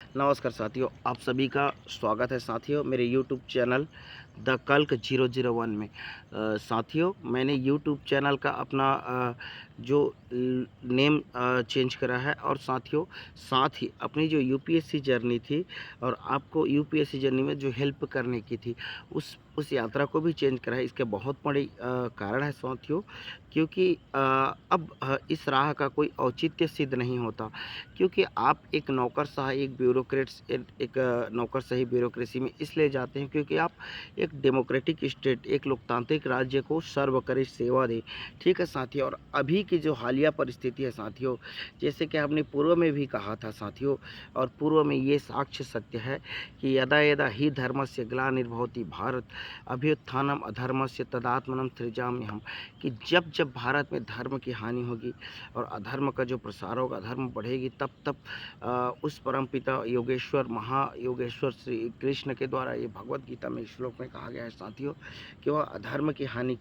नमस्कार साथियों, आप सभी का स्वागत है साथियों मेरे यूट्यूब चैनल द कल्क 001 में। साथियों, मैंने यूट्यूब चैनल का अपना जो नेम चेंज करा है, और साथियों साथ ही अपनी जो यूपीएससी जर्नी थी और आपको यूपीएससी जर्नी में जो हेल्प करने की थी, उस यात्रा को भी चेंज करा है। इसके बहुत बड़े कारण है साथियों, क्योंकि अब इस राह का कोई औचित्य सिद्ध नहीं होता, क्योंकि आप एक नौकरशाही, एक ब्यूरोक्रेट्स एक नौकरशाही ब्यूरोक्रेसी में इसलिए जाते हैं क्योंकि आप एक डेमोक्रेटिक स्टेट, एक लोकतांत्रिक राज्य को सर्व करे सेवा दें। ठीक है साथियों, और अभी की जो हालिया परिस्थिति है साथियों, जैसे कि हमने पूर्व में भी कहा था साथियों, और पूर्व में ये साक्ष्य सत्य है कि यदा यदा ही धर्मस्य ग्लानिर्भवति भारत अभ्युत्थानम अधर्मस्य तदात्मनम सृजाम्यहम्, कि जब जब भारत में धर्म की हानि होगी और अधर्म का जो प्रसार होगा, अधर्म बढ़ेगी, तब तब उस परमपिता योगेश्वर महायोगेश्वर श्री कृष्ण के द्वारा ये भगवत गीता में श्लोक में कहा गया है साथियों, कि वह अधर्म की हानि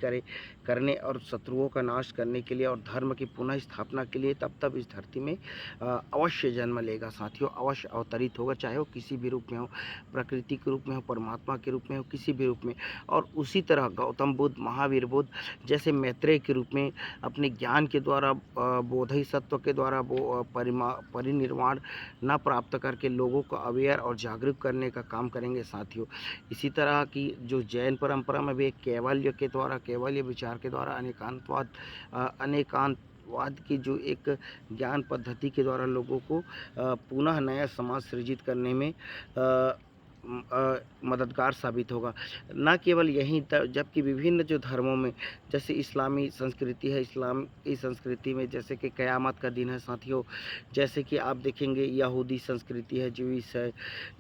करने और शत्रुओं का नाश करने के लिए और धर्म की पुनः स्थापना के लिए तब तब इस धरती में अवश्य जन्म लेगा साथियों, अवश्य अवतरित होगा, चाहे वो किसी भी रूप में हो, प्रकृति के रूप में हो, परमात्मा के रूप में हो, किसी भी रूप में। और उसी तरह गौतम बुद्ध, महावीर बुद्ध जैसे मैत्रेय के रूप में अपने ज्ञान के द्वारा, बोधिसत्व के द्वारा वो परिनिर्वाण न प्राप्त करके लोगों को अवेयर और जागरूक करने का काम करेंगे साथियों। इसी तरह की जो जैन परंपरा में भी एक कैवल्य के द्वारा, कैवल्य विचार के द्वारा अनेकांतवाद की जो एक ज्ञान पद्धति के द्वारा लोगों को पुनः नया समाज सृजित करने में मददगार साबित होगा। न केवल यहीं तक, जबकि विभिन्न जो धर्मों में, जैसे इस्लामी संस्कृति है, इस्लाम की संस्कृति में जैसे कि क़यामत का दिन है साथियों, जैसे कि आप देखेंगे यहूदी संस्कृति है, ज्यूइश है,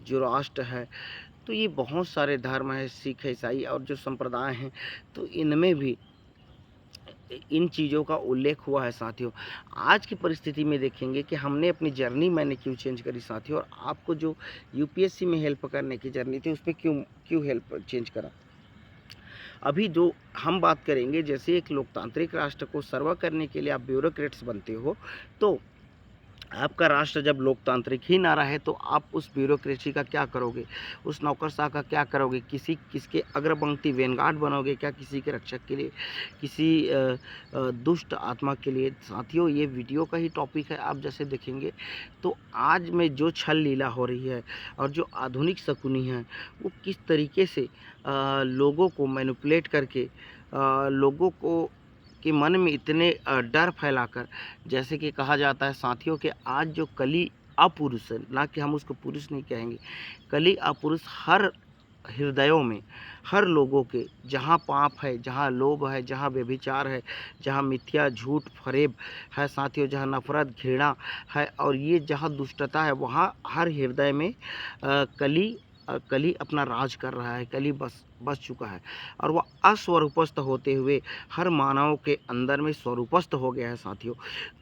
ज़ोरास्ट्र है, तो ये बहुत सारे धर्म हैं, सिख है, ईसाई और जो संप्रदाय हैं, तो इनमें भी इन चीज़ों का उल्लेख हुआ है साथियों। आज की परिस्थिति में देखेंगे कि हमने अपनी जर्नी मैंने क्यों चेंज करी साथियों, और आपको जो यूपीएससी में हेल्प करने की जर्नी थी, उसपे क्यों क्यों हेल्प चेंज करा। अभी जो हम बात करेंगे, जैसे एक लोकतांत्रिक राष्ट्र को सर्व करने के लिए आप ब्यूरोक्रेट्स बनते हो, तो आपका राष्ट्र जब लोकतांत्रिक ही ना रहे तो आप उस ब्यूरोक्रेसी का क्या करोगे, उस नौकरशाह का क्या करोगे, किसके अग्रपंक्ति वैनगार्ड बनोगे क्या, किसी के रक्षक के लिए, किसी दुष्ट आत्मा के लिए। साथियों, ये वीडियो का ही टॉपिक है। आप जैसे देखेंगे तो आज में जो छल लीला हो रही है और जो आधुनिक शकुनी है, वो किस तरीके से लोगों को मैनिपुलेट करके, लोगों को कि मन में इतने डर फैलाकर, जैसे कि कहा जाता है साथियों कि आज जो कली अपुरुष है, ना कि हम उसको पुरुष नहीं कहेंगे, कली अपुरुष हर हृदयों में, हर लोगों के, जहाँ पाप है, जहाँ लोभ है, जहाँ व्यभिचार है, जहाँ मिथ्या झूठ फरेब है साथियों, जहाँ नफरत घृणा है, और ये जहाँ दुष्टता है, वहाँ हर हृदय में कली अपना राज कर रहा है, कली बस चुका है, और वह अस्वरूपस्थ होते हुए हर मानव के अंदर में स्वरूपस्थ हो गया है साथियों।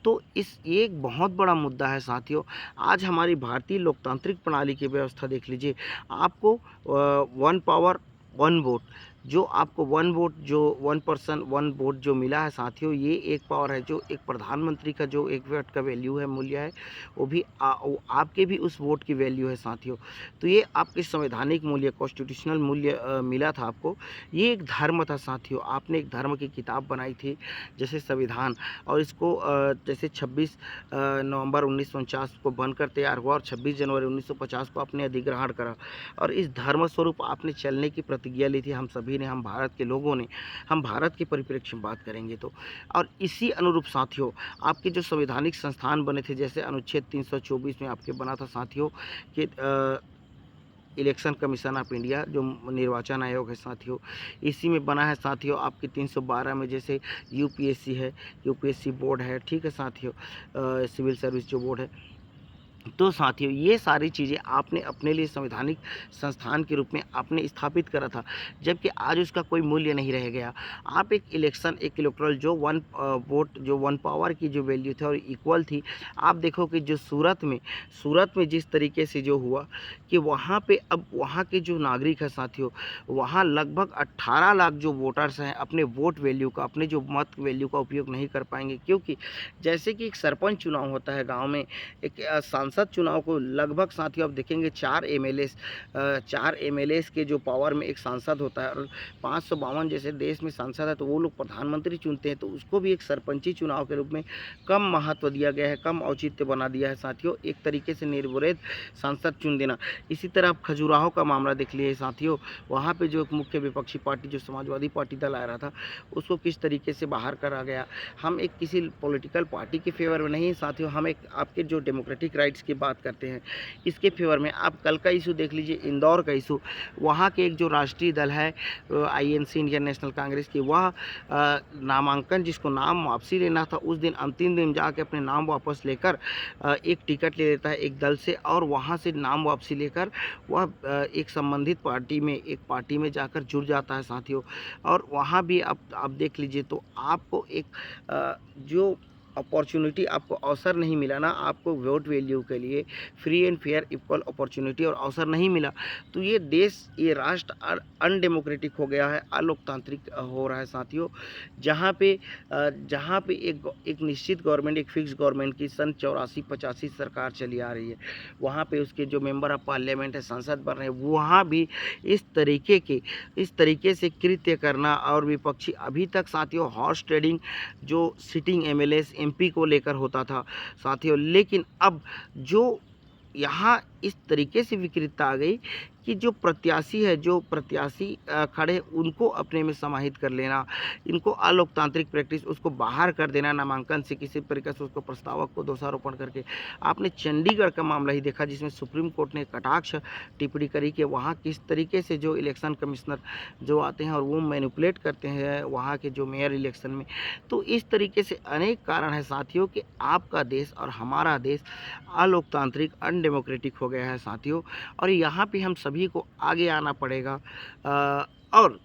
तो ये एक बहुत बड़ा मुद्दा है साथियों। आज हमारी भारतीय लोकतांत्रिक प्रणाली की व्यवस्था देख लीजिए। आपको वन पावर वन वोट, जो आपको वन वोट, जो वन पर्सन वन वोट जो मिला है साथियों, ये एक पावर है। जो एक प्रधानमंत्री का जो एक वोट का वैल्यू है, मूल्य है, वो भी वो आपके भी उस वोट की वैल्यू है साथियों। तो ये आपके संवैधानिक मूल्य, कॉन्स्टिट्यूशनल मूल्य मिला था आपको। ये एक धर्म था साथियों। आपने एक धर्म की किताब बनाई थी, जैसे संविधान, और इसको जैसे 26 नवंबर 1949 को बनकर तैयार हुआ, और 26 जनवरी 1950 को आपने अधिग्रहण करा, और इस धर्म स्वरूप आपने चलने की प्रतिज्ञा ली थी। हम सभी ने, हम भारत के लोगों ने, हम भारत के परिप्रेक्ष्य में बात करेंगे तो, और इसी अनुरूप साथियों आपके जो संवैधानिक संस्थान बने थे, जैसे अनुच्छेद 324 में आपके बना था साथियों कि इलेक्शन कमीशन ऑफ इंडिया, जो निर्वाचन आयोग है साथियों, इसी में बना है साथियों। आपके 312 में जैसे यूपीएससी है, यूपीएससी बोर्ड है, ठीक है साथियों, सिविल सर्विस जो बोर्ड है। तो साथियों, ये सारी चीज़ें आपने अपने लिए संवैधानिक संस्थान के रूप में आपने स्थापित करा था, जबकि आज उसका कोई मूल्य नहीं रह गया। आप एक इलेक्शन, एक इलेक्टोरल, जो वन वोट, जो वन पावर की जो वैल्यू थी और इक्वल थी, आप देखो कि जो सूरत में जिस तरीके से जो हुआ कि वहाँ पे अब वहाँ के जो नागरिक हैं साथियों, वहाँ लगभग 18 लाख जो वोटर्स हैं, अपने वोट वैल्यू का, अपने जो मत वैल्यू का उपयोग नहीं कर पाएंगे, क्योंकि जैसे कि एक सरपंच चुनाव होता है गाँव में, एक सांसद सांसद चुनाव को लगभग साथियों आप देखेंगे 4 एमएलएस के जो पावर में एक सांसद होता है, और 552 जैसे देश में सांसद है तो वो लोग प्रधानमंत्री चुनते हैं, तो उसको भी एक सरपंची चुनाव के रूप में कम महत्व दिया गया है, कम औचित्य बना दिया है साथियों, एक तरीके से निर्विरोध सांसद चुन देना। इसी तरह आप खजुराहो का मामला देख लिए साथियों, वहाँ पे जो एक मुख्य विपक्षी पार्टी जो समाजवादी पार्टी दल आ रहा था, उसको किस तरीके से बाहर करा गया। हम एक किसी पॉलिटिकल पार्टी के फेवर में नहीं साथियों, हम एक आपके जो डेमोक्रेटिक राइट्स की बात करते हैं इसके फेवर में। आप कल का इशू देख लीजिए, इंदौर का इशू, वहाँ के एक जो राष्ट्रीय दल है आईएनसी इंडियन नेशनल कांग्रेस की, वह नामांकन जिसको नाम वापसी लेना था उस दिन अंतिम दिन जाके अपने नाम वापस लेकर एक टिकट ले लेता है एक दल से, और वहाँ से नाम वापसी लेकर वह एक संबंधित पार्टी में जाकर जुड़ जाता है साथियों। और वहाँ भी आप देख लीजिए तो आपको एक जो अपॉर्चुनिटी, आपको अवसर नहीं मिला ना, आपको वोट वैल्यू के लिए free and fair equal opportunity और अवसर नहीं मिला, तो ये देश, ये राष्ट्र अनडेमोक्रेटिक हो गया है, अलोकतांत्रिक हो रहा है साथियों। जहाँ पे एक निश्चित गवर्नमेंट, एक फिक्स गवर्नमेंट की सन 84-85 सरकार चली आ रही है, वहाँ पे उसके जो मेंबर ऑफ पार्लियामेंट है, सांसद बन रहे हैं, वहाँ भी इस तरीके से कृत्य करना, और विपक्षी अभी तक साथियों हॉर्स ट्रेडिंग जो सिटिंग एमएलएस एमपी को लेकर होता था साथियों, लेकिन अब जो यहाँ इस तरीके से विकृतता आ गई कि जो प्रत्याशी खड़े उनको अपने में समाहित कर लेना, इनको अलोकतांत्रिक प्रैक्टिस उसको बाहर कर देना नामांकन से, किसी तरीके से उसको प्रस्तावक को दोषारोपण करके। आपने चंडीगढ़ का मामला ही देखा जिसमें सुप्रीम कोर्ट ने कटाक्ष टिप्पणी करी कि वहाँ किस तरीके से जो इलेक्शन कमिश्नर जो आते हैं और वो मैनिपुलेट करते हैं वहाँ के जो मेयर इलेक्शन में। तो इस तरीके से अनेक कारण है साथियों कि आपका देश और हमारा देश अलोकतांत्रिक अनडेमोक्रेटिक हो गया है साथियों, और यहाँ पे हम सभी को आगे आना पड़ेगा। और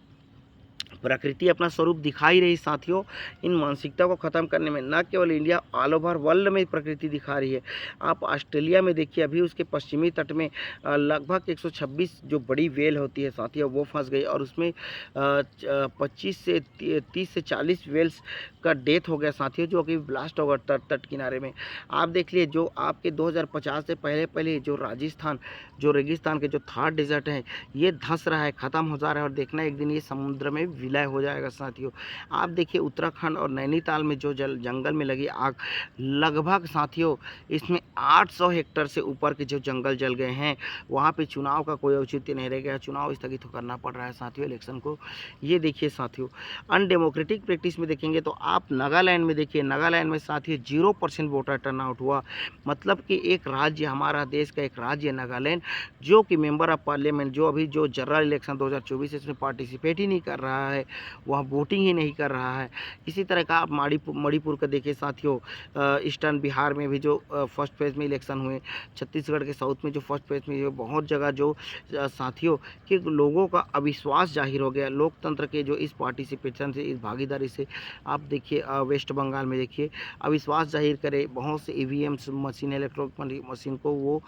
प्रकृति अपना स्वरूप दिखा ही रही साथियों, इन मानसिकता को ख़त्म करने में न केवल इंडिया, ऑल ओवर वर्ल्ड में प्रकृति दिखा रही है। आप ऑस्ट्रेलिया में देखिए, अभी उसके पश्चिमी तट में लगभग 126 जो बड़ी व्हेल होती है साथियों वो फंस गई, और उसमें 25 से 30 से 40 व्हेल्स का डेथ हो गया साथियों, जो कि ब्लास्ट होगा तट किनारे में। आप देख लिए जो आपके 2050 से पहले जो राजस्थान, जो रेगिस्तान के जो थार डेजर्ट है, ये धंस रहा है, ख़त्म हो जा रहा है, और देखना एक दिन ये समुद्र में विलय हो जाएगा साथियों। आप देखिए उत्तराखंड और नैनीताल में जो जंगल में लगी आग, लगभग साथियों इसमें 800 हेक्टेयर से ऊपर के जो जंगल जल गए हैं, वहाँ पे चुनाव का कोई औचित्य नहीं रह गया, चुनाव स्थगित करना पड़ रहा है साथियों इलेक्शन को। ये देखिए साथियों, अनडेमोक्रेटिक प्रैक्टिस में देखेंगे तो आप नागालैंड में देखिए, नागालैंड में साथियों 0% वोटर टर्नआउट हुआ, मतलब कि एक राज्य, हमारा देश का एक राज्य नागालैंड, जो कि मेंबर ऑफ पार्लियामेंट, जो अभी जो जनरल इलेक्शन 2024 इसमें पार्टिसिपेट ही नहीं कर रहा है, वहाँ वोटिंग ही नहीं कर रहा है। इसी तरह का आप मणिपुर का देखिए साथियों, ईस्टर्न बिहार में भी जो फर्स्ट फेज़ में इलेक्शन हुए, छत्तीसगढ़ के साउथ में जो फर्स्ट फेज़ में बहुत जगह जो साथियों कि लोगों का अविश्वास जाहिर हो गया लोकतंत्र के जो इस पार्टिसिपेशन से, इस भागीदारी से। आप देखिए वेस्ट बंगाल में देखिए अविश्वास जाहिर करे, बहुत से ईवीएम्स मशीन, इलेक्ट्रॉनिक मशीन को वो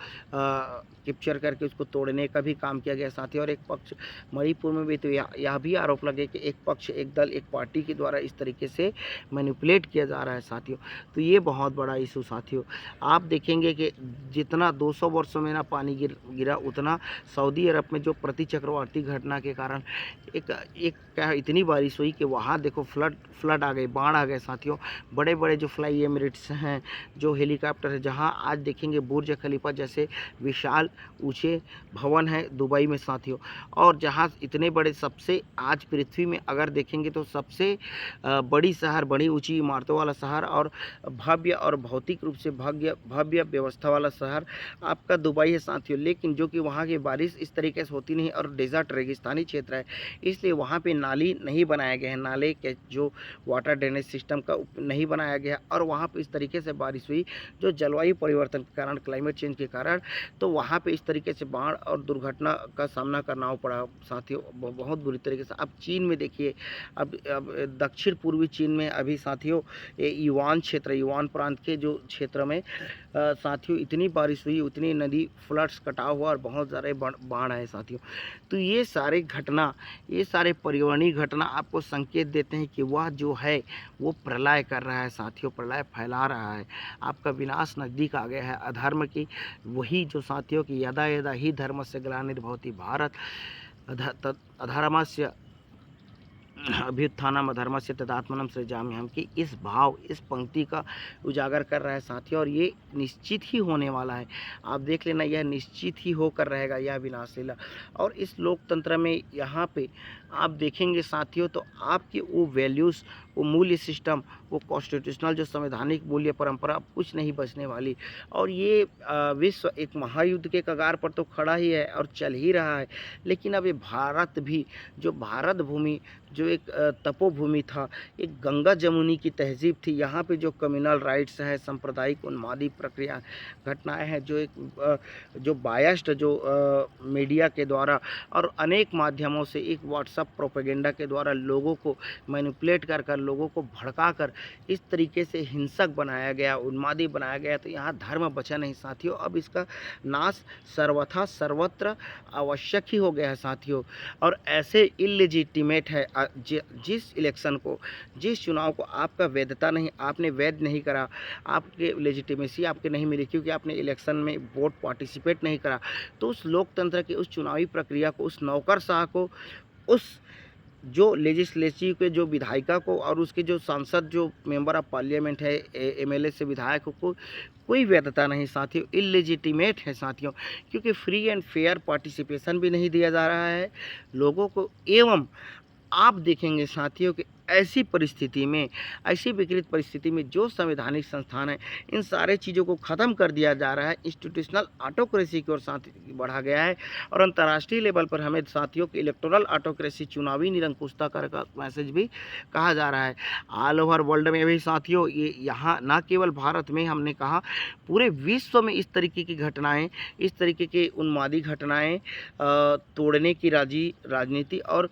कैप्चर करके उसको तोड़ने का भी काम किया गया साथी। और एक पक्ष मणिपुर में भी तो यह भी आरोप लगे कि एक पक्ष, एक दल, एक पार्टी के द्वारा इस तरीके से मैनिपुलेट किया जा रहा है साथियों। तो ये बहुत बड़ा इशू साथियों। आप देखेंगे कि जितना 200 वर्षों में ना पानी गिरा उतना सऊदी अरब में जो प्रति चक्रवाती घटना के कारण एक क्या इतनी बारिश हुई कि वहाँ देखो फ्लड आ गए, बाढ़ आ गए साथियों। बड़े बड़े जो फ्लाई एमिरेट्स हैं, जो हेलीकॉप्टर है, जहाँ आज देखेंगे बुर्ज खलीफा जैसे विशाल ऊंचे भवन है दुबई में साथियों, और जहाँ इतने बड़े सबसे आज पृथ्वी में अगर देखेंगे तो सबसे बड़ी शहर, बड़ी ऊंची इमारतों वाला शहर और भव्य और भौतिक रूप से भव्य व्यवस्था वाला शहर आपका दुबई है साथियों। लेकिन जो कि वहाँ की बारिश इस तरीके से होती नहीं और डेजर्ट रेगिस्तानी क्षेत्र है, इसलिए वहाँ पे नाली नहीं बनाया गया है, नाले के जो वाटर ड्रेनेज सिस्टम का नहीं बनाया गया, और वहाँ पे इस तरीके से बारिश हुई जो जलवायु परिवर्तन के कारण, क्लाइमेट चेंज के कारण, तो वहाँ पे इस तरीके से बाढ़ और दुर्घटना का सामना करना पड़ा साथियों बहुत बुरी तरीके से। अब चीन में देखिए अब दक्षिण पूर्वी चीन में अभी साथियों ये युवान क्षेत्र, युवान प्रांत के जो क्षेत्र में साथियों इतनी बारिश हुई, उतनी नदी फ्लड्स, कटाव हुआ और बहुत सारे बाढ़ आए साथियों। तो ये सारे घटना, ये सारे पर्यावरणीय घटना आपको संकेत देते हैं कि वह जो है वो प्रलय कर रहा है साथियों, प्रलय फैला रहा है, आपका विनाश नज़दीक आ गया है। अधर्म की वही जो साथियों की यदा यदा ही धर्मस्य ग्लानिर्भवति भारत अधर्मस्य अभ्युत्थानम अधर्मस्य तदात्मनम सृजाम्यहम, कि इस भाव, इस पंक्ति का उजागर कर रहा है साथियों, और ये निश्चित ही होने वाला है। आप देख लेना, यह निश्चित ही होकर रहेगा यह विनाश लीला। और इस लोकतंत्र में यहाँ पे आप देखेंगे साथियों तो आपके वो वैल्यूज़, वो मूल्य सिस्टम, वो कॉन्स्टिट्यूशनल जो संवैधानिक मूल्य परंपरा कुछ नहीं बचने वाली। और ये विश्व एक महायुद्ध के कगार पर तो खड़ा ही है और चल ही रहा है, लेकिन अब ये भारत भी, जो भारत भूमि जो एक तपोभूमि था, एक गंगा जमुनी की तहजीब थी, यहाँ पे जो कम्युनल राइट्स है, सांप्रदायिक उन्मादी प्रक्रिया घटनाएं हैं, जो एक जो बायस्ड जो मीडिया के द्वारा और अनेक माध्यमों से एक व्हाट्सएप प्रोपेगेंडा के द्वारा लोगों को मैनिपुलेट कर कर, लोगों को भड़का कर इस तरीके से हिंसक बनाया गया, उन्मादी बनाया गया, तो यहाँ धर्म बचा नहीं साथियों। अब इसका नाश सर्वथा सर्वत्र आवश्यक ही हो गया है साथियों। और ऐसे इलेजिटिमेट है जिस इलेक्शन को, जिस चुनाव को आपका वैधता नहीं, आपने वैध नहीं करा, आपके लेजिटिमेसी आपके नहीं मिली क्योंकि आपने इलेक्शन में वोट पार्टिसिपेट नहीं करा, तो उस लोकतंत्र की उस चुनावी प्रक्रिया को, उस नौकरशाह को, उस जो लेजिस्लेटिव के जो विधायिका को और उसके जो सांसद जो मेंबर ऑफ पार्लियामेंट है, एमएलए से विधायक को कोई वैधता नहीं साथियों, इलेजिटिमेट है साथियों, क्योंकि फ्री एंड फेयर पार्टिसिपेशन भी नहीं दिया जा रहा है लोगों को। एवं आप देखेंगे साथियों कि ऐसी परिस्थिति में, ऐसी विकृत परिस्थिति में जो संवैधानिक संस्थान है, इन सारे चीज़ों को ख़त्म कर दिया जा रहा है, इंस्टीट्यूशनल ऑटोक्रेसी की ओर साथ बढ़ा गया है। और अंतर्राष्ट्रीय लेवल पर हमें साथियों की इलेक्टोरल ऑटोक्रेसी, चुनावी निरंकुशता का मैसेज भी कहा जा रहा है। ऑल ओवर वर्ल्ड में भी साथियों, ये यहाँ न केवल भारत में, हमने कहा पूरे विश्व में इस तरीके की घटनाएँ, इस तरीके की उन्मादी घटनाएँ, तोड़ने की राजनीति और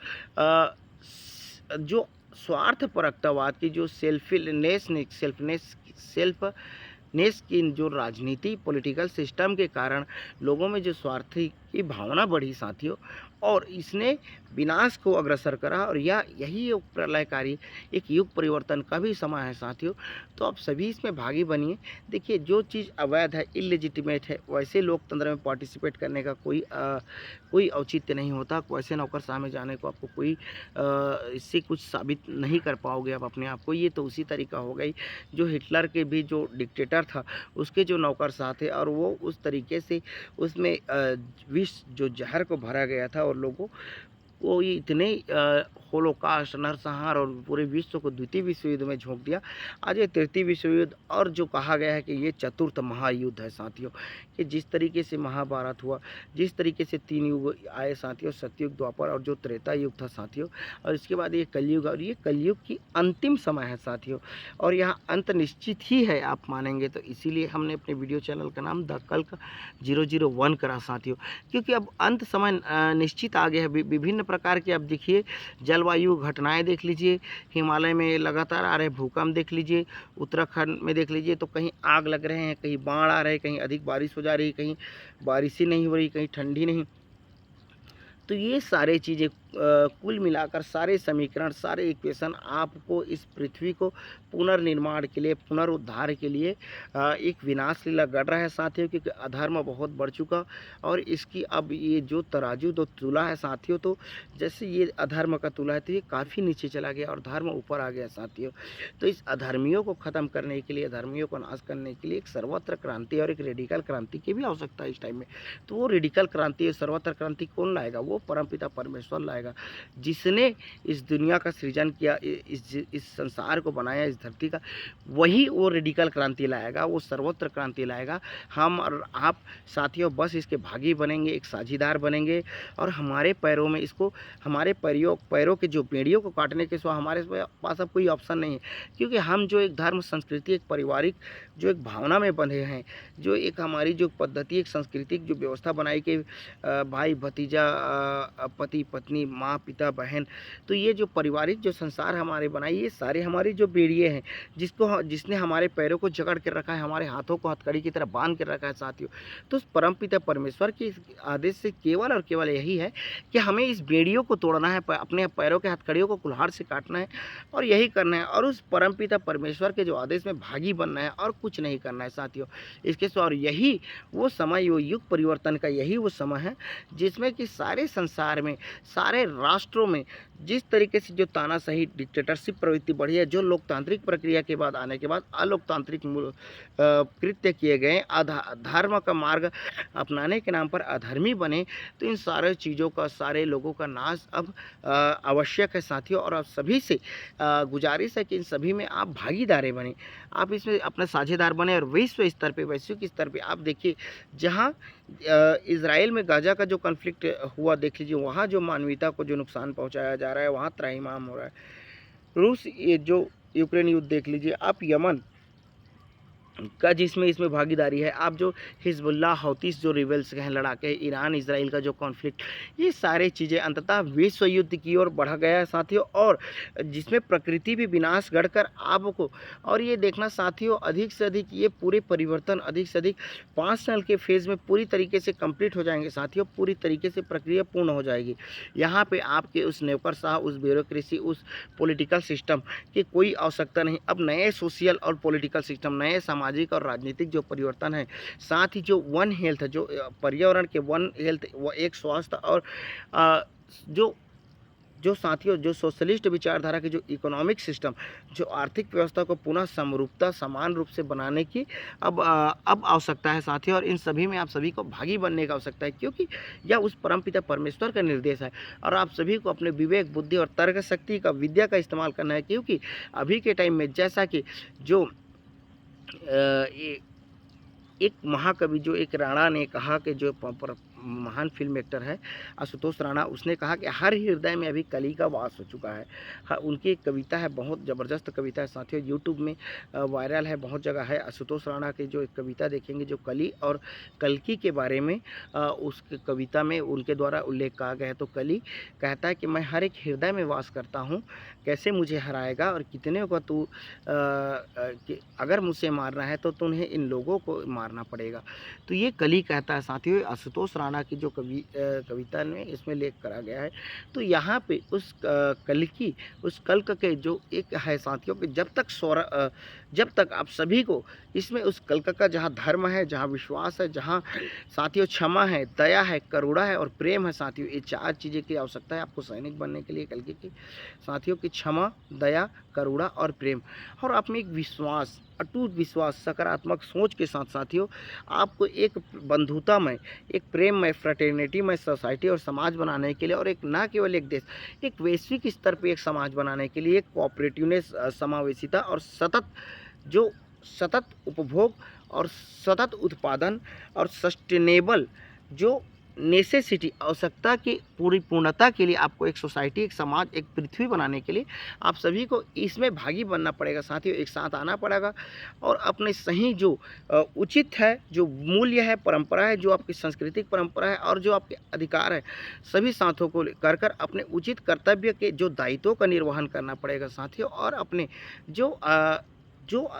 जो स्वार्थपरकतावाद की जो सेल्फनेस की जो राजनीति, पॉलिटिकल सिस्टम के कारण लोगों में जो स्वार्थी की भावना बढ़ी साथियों, और इसने विनाश को अग्रसर करा। और यही एक प्रलयकारी, एक युग परिवर्तन का भी समय है साथियों। तो आप सभी इसमें भागी बनिए। देखिए, जो चीज़ अवैध है, इलेजिटिमेट है, वैसे लोकतंत्र में पार्टिसिपेट करने का कोई औचित्य नहीं होता। वैसे नौकरशाह में जाने को आपको कोई इससे कुछ साबित नहीं कर पाओगे आप अपने आप को। ये तो उसी तरीका हो गई जो हिटलर के भी जो डिक्टेटर था, उसके जो नौकरशाह थे, और वो उस तरीके से उसमें विष जो जहर को भरा गया था और लोगों वो ये इतने होलोकास्ट, नरसंहार और पूरे विश्व को द्वितीय विश्व युद्ध में झोंक दिया। आज ये तृतीय विश्व युद्ध, और जो कहा गया है कि ये चतुर्थ महायुद्ध है साथियों, कि जिस तरीके से महाभारत हुआ, जिस तरीके से 3 युग आए साथियों, सतयुग, द्वापर और जो त्रेता युग था साथियों, और इसके बाद ये कलयुग, और ये कलयुग की अंतिम समय है साथियों। और यहाँ अंत निश्चित ही है, आप मानेंगे तो। इसीलिए हमने अपने वीडियो चैनल का नाम द कल्क 001 करा साथियों, क्योंकि अब अंत समय निश्चित आ गया है। विभिन्न प्रकार के आप देखिए जलवायु घटनाएं देख लीजिए, हिमालय में लगातार आ रहे भूकंप देख लीजिए, उत्तराखंड में देख लीजिए तो कहीं आग लग रहे हैं, कहीं बाढ़ आ रहे हैं, कहीं अधिक बारिश हो जा रही, कहीं बारिश ही नहीं हो रही, कहीं ठंडी नहीं। तो ये सारे चीज़ें कुल मिलाकर, सारे समीकरण, सारे इक्वेशन आपको इस पृथ्वी को पुनर्निर्माण के लिए, पुनरुद्धार के लिए एक विनाश लीला गढ़ रहा है साथियों, क्योंकि अधर्म बहुत बढ़ चुका। और इसकी अब ये जो तराजू जो तुला है साथियों, तो जैसे ये अधर्म का तुला है तो ये काफ़ी नीचे चला गया और धर्म ऊपर आ गया साथियों। तो इस अधर्मियों को ख़त्म करने के लिए, अधर्मियों को नाश करने के लिए एक सर्वत्र क्रांति और एक रेडिकल क्रांति की भी आवश्यकता है इस टाइम में। तो वो रेडिकल क्रांति, सर्वत्र क्रांति कौन लाएगा? वो परमपिता परमेश्वर लाएगा, जिसने इस दुनिया का सृजन किया, इस संसार को बनाया, इस धरती का। वही वो रेडिकल क्रांति लाएगा, वो सर्वत्र क्रांति लाएगा। हम और आप साथियों बस इसके भागी बनेंगे, एक साझीदार बनेंगे, और हमारे पैरों में इसको, हमारे पैरों के जो बेड़ियों को काटने के सिवा हमारे पास अब कोई ऑप्शन नहीं है। क्योंकि हम जो एक धर्म, संस्कृति, एक पारिवारिक जो एक भावना में बंधे हैं, जो एक हमारी जो पद्धति, एक सांस्कृतिक जो व्यवस्था बनाई कि भाई भतीजा, पति पत्नी, माँ, पिता, बहन, तो ये जो पारिवारिक जो संसार हमारे बनाए, ये सारे हमारी जो बेड़िए हैं, जिसने हमारे पैरों को जकड़ के रखा है, हमारे हाथों को हथकड़ी की तरह बांध के रखा है साथियों। तो उस परमपिता परमेश्वर के इस आदेश से केवल और केवल यही है कि हमें इस बेड़ियों को तोड़ना है, अपने पैरों के हथकड़ियों को कुल्हाड़ से काटना है और यही करना है, और उस परमपिता परमेश्वर के जो आदेश में भागी बनना है और कुछ नहीं करना है साथियों। इसके सिवा और यही वो समय, वो युग परिवर्तन का यही वो समय है जिसमें कि सारे संसार में, सारे राष्ट्रों में जिस तरीके से जो तानाशाही डिक्टेटरशिप प्रवृत्ति बढ़ी है, जो लोकतांत्रिक प्रक्रिया के बाद आने के बाद अलोकतांत्रिक कृत्य किए गए, धर्म का मार्ग अपनाने के नाम पर अधर्मी बने, तो इन सारे चीज़ों का, सारे लोगों का नाश अब आवश्यक है साथियों। और आप सभी से गुजारिश है कि इन सभी में आप भागीदारी बने, आप इसमें अपना साझेदार बने, और विश्व स्तर पे, वैश्विक स्तर पे आप देखिए, जहाँ इज़राइल में गाज़ा का जो कॉन्फ्लिक्ट हुआ देख लीजिए, वहाँ जो मानवता को जो नुकसान पहुँचाया जा रहा है, वहाँ त्राहिमाम हो रहा है। रूस, ये जो यूक्रेन युद्ध देख लीजिए आप, यमन का जिसमें इसमें भागीदारी है, आप जो हिजबुल्लाह, हौतीस जो रिबेल्स हैं लड़ाके, ईरान इजराइल का जो कॉन्फ्लिक्ट, ये सारे चीज़ें अंततः विश्व युद्ध की ओर बढ़ गया है साथियों, और जिसमें प्रकृति भी विनाश गढ़कर आपको, और ये देखना साथियों, अधिक से अधिक ये पूरे परिवर्तन अधिक से अधिक 5 साल के फेज़ में पूरी तरीके से कंप्लीट हो जाएंगे साथियों, पूरी तरीके से प्रक्रिया पूर्ण हो जाएगी। यहाँ पे आपके उस नौकरशाह, उस ब्यूरोक्रेसी, उस पॉलिटिकल सिस्टम की कोई आवश्यकता नहीं। अब नए सोशल और पॉलिटिकल सिस्टम, नए सामाजिक और राजनीतिक जो परिवर्तन है, साथ ही जो वन हेल्थ, जो पर्यावरण के वन हेल्थ, वो एक स्वास्थ्य, और जो जो साथियों, जो सोशलिस्ट विचारधारा के जो इकोनॉमिक सिस्टम, जो आर्थिक व्यवस्था को पुनः समरूपता, समान रूप से बनाने की अब आवश्यकता है साथियों, और इन सभी में आप सभी को भागी बनने की आवश्यकता है, क्योंकि यह उस परमपिता परमेश्वर का निर्देश है, और आप सभी को अपने विवेक, बुद्धि और तर्क शक्ति का, विद्या का इस्तेमाल करना है, क्योंकि अभी के टाइम में जैसा कि जो एक महाकवि, जो एक राणा ने कहा, कि जो महान फिल्म एक्टर है आशुतोष राणा, उसने कहा कि हर हृदय में अभी कली का वास हो चुका है। हाँ, उनकी एक कविता है, बहुत ज़बरदस्त कविता है साथियों, यूट्यूब में वायरल है, बहुत जगह है। आशुतोष राणा की जो एक कविता देखेंगे, जो कली और कल्कि के बारे में उस कविता में उनके द्वारा उल्लेख कहा गया है। तो कली कहता है कि मैं हर एक हृदय में वास करता हूँ, कैसे मुझे हराएगा, और कितने को तू कि अगर मुझसे मारना है तो तुम्हें इन लोगों को मारना पड़ेगा। तो ये कली कहता है साथियों, आशुतोष राणा की जो कविता में इसमें लेख करा गया है। तो यहाँ पे उस कल्कि, उस कल्क के जो एक है साथियों, कि जब तक आप सभी को इसमें उस कल्क का जहाँ धर्म है, जहाँ विश्वास है, जहाँ साथियों क्षमा है, दया है, करुणा है और प्रेम है साथियों, ये 4 चीज़ें की आवश्यकता है आपको सैनिक बनने के लिए कल्कि की साथियों, की क्षमा, दया, करुणा और प्रेम, और आप में एक विश्वास, अटूट विश्वास, सकारात्मक सोच के साथ साथियों, आपको एक बंधुता में, एक प्रेम में, फ्रेटर्निटी में सोसाइटी और समाज बनाने के लिए, और एक ना केवल एक देश, एक वैश्विक स्तर पर एक समाज बनाने के लिए, एक कोऑपरेटिवनेस, समावेशिता और सतत उपभोग और सतत उत्पादन और सस्टेनेबल जो नेसेसिटी, आवश्यकता की पूरी पूर्णता के लिए आपको एक सोसाइटी, एक समाज, एक पृथ्वी बनाने के लिए आप सभी को इसमें भागी बनना पड़ेगा साथियों, एक साथ आना पड़ेगा, और अपने सही जो उचित है, जो मूल्य है, परंपरा है, जो आपकी सांस्कृतिक परंपरा है, और जो आपके अधिकार है, सभी साथों को कर अपने उचित कर्तव्य के जो दायित्वों का निर्वहन करना पड़ेगा साथियों, और अपने जो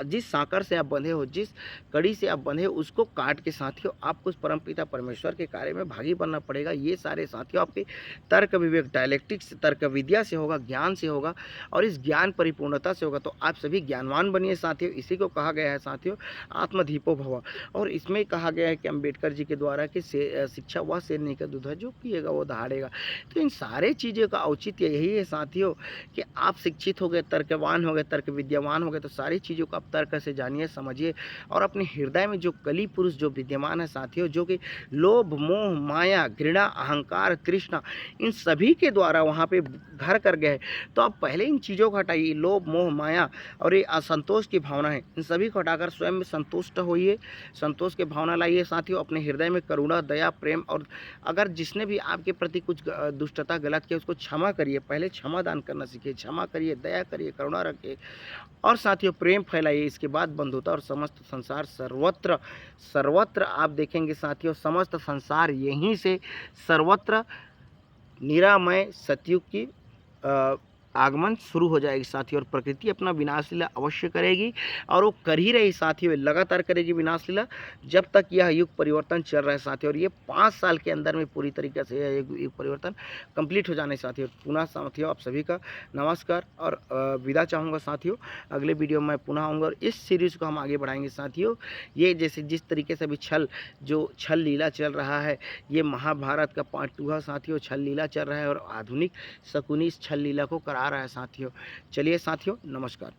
जिस साकर से आप बंधे हो, जिस कड़ी से आप बंधे हो, उसको काट के साथियों आपको उस परमपिता परमेश्वर के कार्य में भागी बनना पड़ेगा। ये सारे साथियों आपके तर्क विवेक, डायलेक्टिक्स, तर्क विद्या से होगा, ज्ञान से होगा, और इस ज्ञान परिपूर्णता से होगा। तो आप सभी ज्ञानवान बनिए साथियों, इसी को कहा गया है साथियों आत्मदीपो भव। और इसमें कहा गया है कि अम्बेडकर जी के द्वारा कि शिक्षा वह शेरनी का दूध है, जो पिएगा वो दहाड़ेगा। तो इन सारे चीज़ों का औचित्य यही है साथियों कि आप शिक्षित हो गए, तर्कवान हो गए, तर्क विद्यावान हो गए, तो सारी चीज़ों को आप तर्क से जानिए, समझिए, और अपने हृदय में जो कली पुरुष जो विद्यमान है साथियों, जो कि लोभ, मोह, माया, घृणा, अहंकार, तृष्णा, इन सभी के द्वारा वहाँ पे घर कर गए, तो आप पहले इन चीज़ों को हटाइए, लोभ, मोह, माया और ये असंतोष की भावना है, इन सभी को हटाकर स्वयं में संतुष्ट होइए, संतोष की भावना लाइए साथियों, अपने हृदय में करुणा, दया, प्रेम, और अगर जिसने भी आपके प्रति कुछ दुष्टता गलत किया उसको क्षमा करिए, पहले क्षमा दान करना सीखिए, क्षमा करिए, दया करिए, करुणा रखिए, और साथियों प्रेम फैलाइए। इसके बाद बंधुता, और समस्त संसार सर्वत्र आप देखेंगे साथियों, समस्त संसार यहीं से सर्वत्र निरामय सतयुग की आगमन शुरू हो जाएगी साथियों, और प्रकृति अपना विनाश लीला अवश्य करेगी, और वो कर ही रही साथियों, लगातार करेगी विनाश लीला जब तक यह युग परिवर्तन चल रहा है साथियों। और ये 5 साल के अंदर में पूरी तरीके से यह युग परिवर्तन कंप्लीट हो जाने साथियों। पुनः साथियों आप सभी का नमस्कार और विदा चाहूँगा साथियों। अगले वीडियो में मैं पुनः आऊँगा और इस सीरीज़ को हम आगे बढ़ाएंगे साथियों। ये जैसे जिस तरीके से अभी जो छल लीला चल रहा है, ये महाभारत का पार्ट 2 है साथियों। छल लीला चल रहा है और आधुनिक शकुनी इस छल लीला को करा रहा है साथियों। चलिए साथियों, नमस्कार।